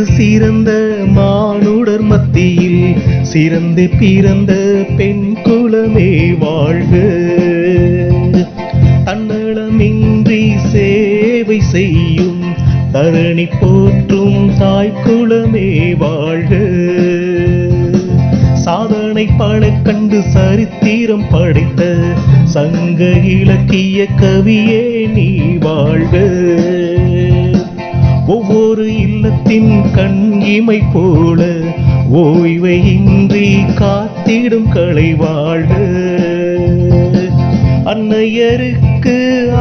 சிறந்த மானுடர் மத்தியில் சிறந்து பிறந்த பெண் குலமே வாழ்க. தன்னலமின்றி சேவை செய்யும் தரணி போற்றும் தாய்க்குலமே வாழ்க. சாதனை பல கண்டு சரித்திரம் படைத்த சங்க இலக்கிய கவியே நீ வாழ்க. ஒவ்வொரு இல்லத்தின் கண் இமை போல ஓய்வை இன்றி காத்திடும் கலை வாழ்க. அன்னையருக்கு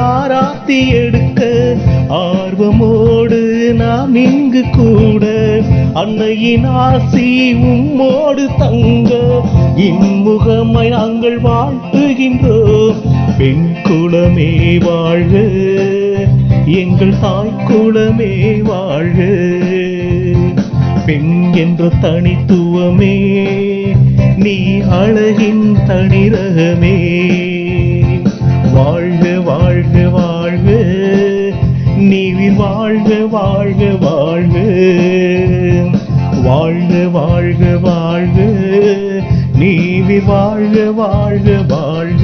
ஆராத்தி எடுக்க ஆர்வமோடு நாம் இங்கு கூட அன்னையின் ஆசி உம்மோடு தங்க இன்முகமாய் நாங்கள் வாழ்த்துகின்றோம். பெண் குலமே வாழ்க, எங்கள் தாய்க்குலமே வாழ்க. பெண் என்ற தனித்துவமே நீ அழகின் தனிரகமே. வாழ்க வாழ்க வாழ்க நீவிர் வாழ்க வாழ்க வாழ்க. வாழ்க வாழ்க வாழ்க நீவிர் வாழ்க வாழ்க வாழ்க.